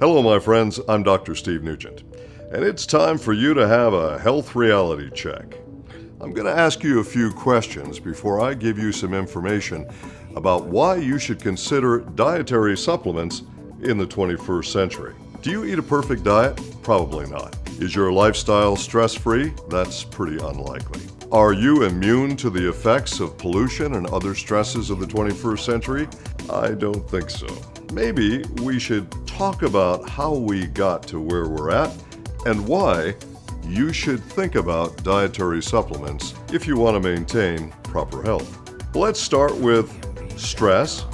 Hello, my friends. I'm Dr. Steve Nugent, and it's time for you to have a health reality check. I'm going to ask you a few questions before I give you some information about why you should consider dietary supplements in the 21st century. Do you eat a perfect diet? Probably not. Is your lifestyle stress-free? That's pretty unlikely. Are you immune to the effects of pollution and other stresses of the 21st century? I don't think so. Maybe we should talk about how we got to where we're at and why you should think about dietary supplements if you want to maintain proper health. Let's start with stress,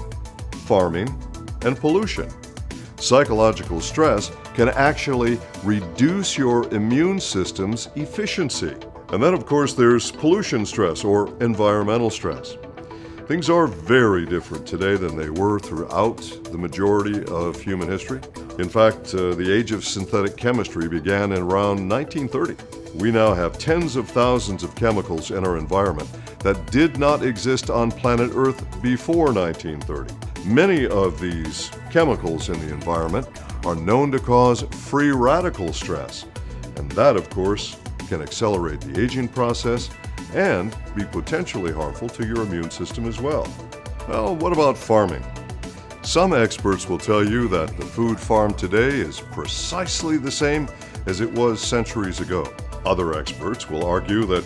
farming, and pollution. Psychological stress can actually reduce your immune system's efficiency. And then, of course, there's pollution stress or environmental stress. Things are very different today than they were throughout the majority of human history. In fact, the age of synthetic chemistry began in around 1930. We now have tens of thousands of chemicals in our environment that did not exist on planet Earth before 1930. Many of these chemicals in the environment are known to cause free radical stress, and that, of course, can accelerate the aging process and be potentially harmful to your immune system as well. Well, what about farming? Some experts will tell you that the food farmed today is precisely the same as it was centuries ago. Other experts will argue that,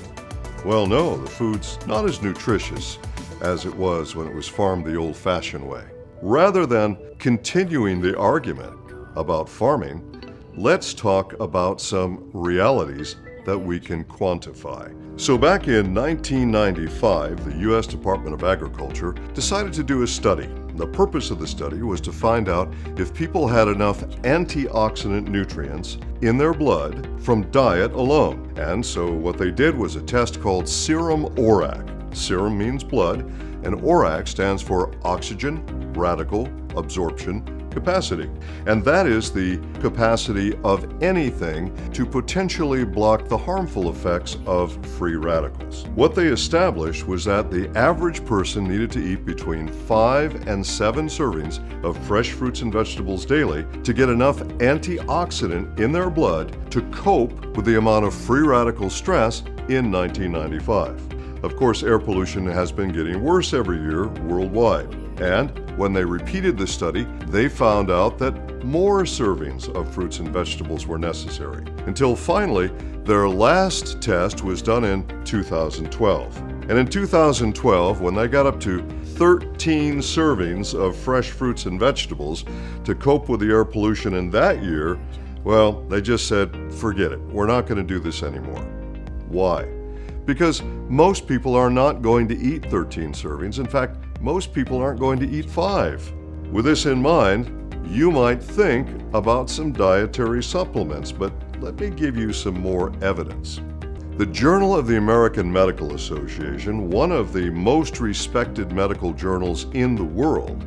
well, no, the food's not as nutritious as it was when it was farmed the old-fashioned way. Rather than continuing the argument about farming, let's talk about some realities that we can quantify. So back in 1995, the U.S. Department of Agriculture decided to do a study. The purpose of the study was to find out if people had enough antioxidant nutrients in their blood from diet alone. And so what they did was a test called serum ORAC. Serum means blood, and ORAC stands for oxygen radical absorption capacity. And that is the capacity of anything to potentially block the harmful effects of free radicals. What they established was that the average person needed to eat between 5 and 7 servings of fresh fruits and vegetables daily to get enough antioxidant in their blood to cope with the amount of free radical stress in 1995. Of course, air pollution has been getting worse every year worldwide. And when they repeated the study, they found out that more servings of fruits and vegetables were necessary. Until finally, their last test was done in 2012. And in 2012, when they got up to 13 servings of fresh fruits and vegetables to cope with the air pollution in that year, well, they just said, forget it. We're not going to do this anymore. Why? Because most people are not going to eat 13 servings. In fact, most people aren't going to eat 5. With this in mind, you might think about some dietary supplements, but let me give you some more evidence. The Journal of the American Medical Association, one of the most respected medical journals in the world,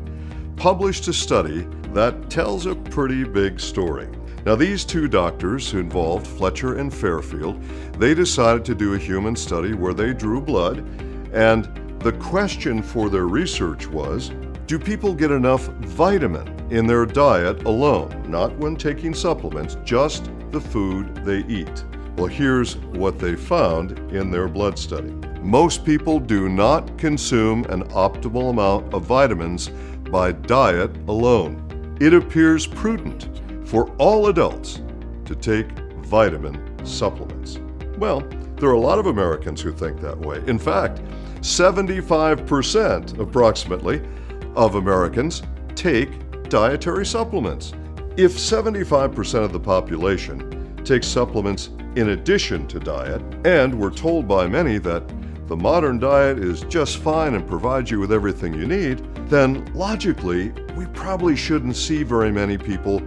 published a study that tells a pretty big story. Now, these two doctors who involved, Fletcher and Fairfield, they decided to do a human study where they drew blood, and the question for their research was, do people get enough vitamin in their diet alone, not when taking supplements, just the food they eat? Well, here's what they found in their blood study. Most people do not consume an optimal amount of vitamins by diet alone. It appears prudent for all adults to take vitamin supplements. Well, there are a lot of Americans who think that way. In fact, 75% approximately of Americans take dietary supplements. If 75% of the population takes supplements in addition to diet, and we're told by many that the modern diet is just fine and provides you with everything you need, then logically, we probably shouldn't see very many people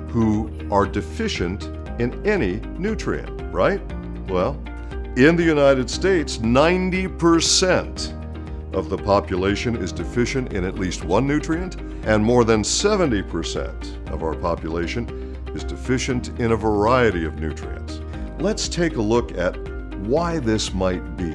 who are deficient in any nutrient, right? Well, in the United States, 90% of the population is deficient in at least one nutrient, and more than 70% of our population is deficient in a variety of nutrients. Let's take a look at why this might be.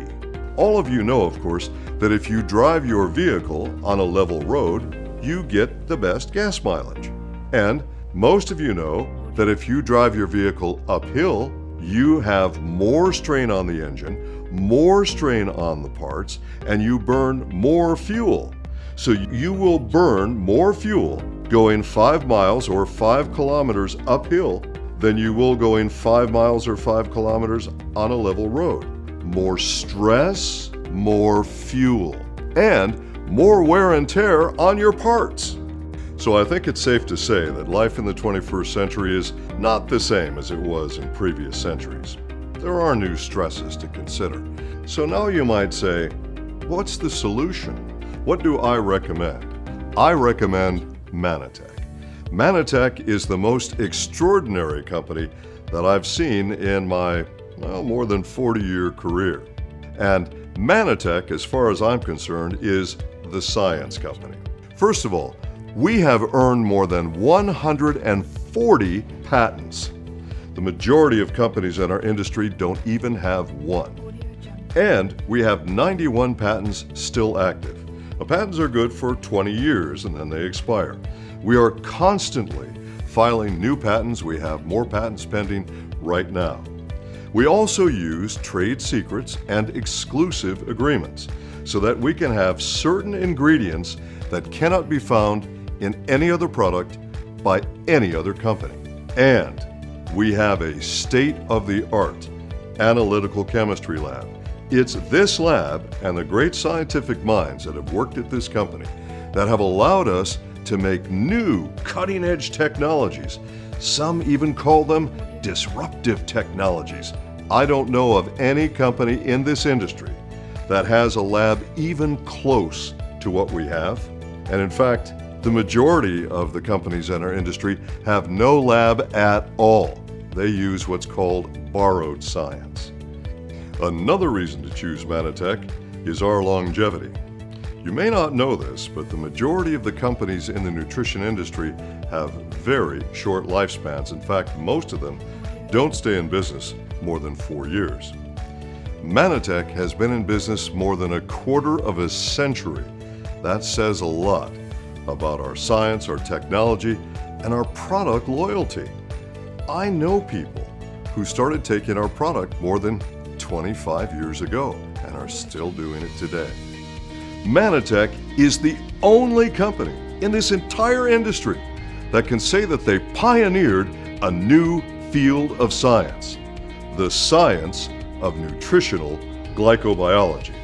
All of you know, of course, that if you drive your vehicle on a level road, you get the best gas mileage. And most of you know that if you drive your vehicle uphill, you have more strain on the engine, more strain on the parts, and you burn more fuel. So you will burn more fuel going 5 miles or 5 kilometers uphill than you will going 5 miles or 5 kilometers on a level road. More stress, more fuel, and more wear and tear on your parts. So I think it's safe to say that life in the 21st century is not the same as it was in previous centuries. There are new stresses to consider. So now you might say, what's the solution? What do I recommend? I recommend Mannatech. Mannatech is the most extraordinary company that I've seen in my, more than 40-year career. And Mannatech, as far as I'm concerned, is the science company. First of all, we have earned more than 140 patents. The majority of companies in our industry don't even have one. And we have 91 patents still active. Now, patents are good for 20 years and then they expire. We are constantly filing new patents. We have more patents pending right now. We also use trade secrets and exclusive agreements so that we can have certain ingredients that cannot be found in any other product by any other company. And we have a state-of-the-art analytical chemistry lab. It's this lab and the great scientific minds that have worked at this company that have allowed us to make new cutting-edge technologies. Some even call them disruptive technologies. I don't know of any company in this industry that has a lab even close to what we have. And in fact, the majority of the companies in our industry have no lab at all. They use what's called borrowed science. Another reason to choose Mannatech is our longevity. You may not know this, but the majority of the companies in the nutrition industry have very short lifespans. In fact, most of them don't stay in business more than 4 years. Mannatech has been in business more than a quarter of a century. That says a lot about our science, our technology, and our product loyalty. I know people who started taking our product more than 25 years ago and are still doing it today. Mannatech is the only company in this entire industry that can say that they pioneered a new field of science, the science of nutritional glycobiology.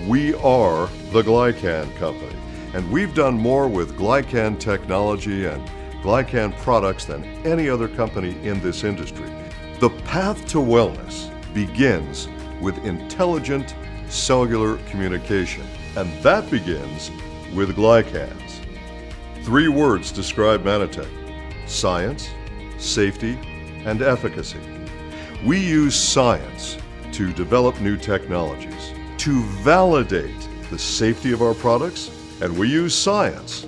We are the glycan company, and we've done more with glycan technology and glycan products than any other company in this industry. The path to wellness begins with intelligent cellular communication, and that begins with glycans. 3 words describe Mannatech: science, safety, and efficacy. We use science to develop new technologies, to validate the safety of our products, and we use science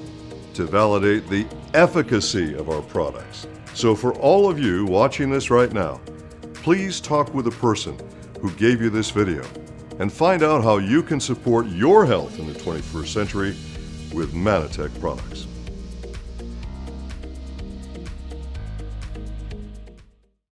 to validate the efficacy of our products. So for all of you watching this right now, please talk with a person who gave you this video and find out how you can support your health in the 21st century with Mannatech products.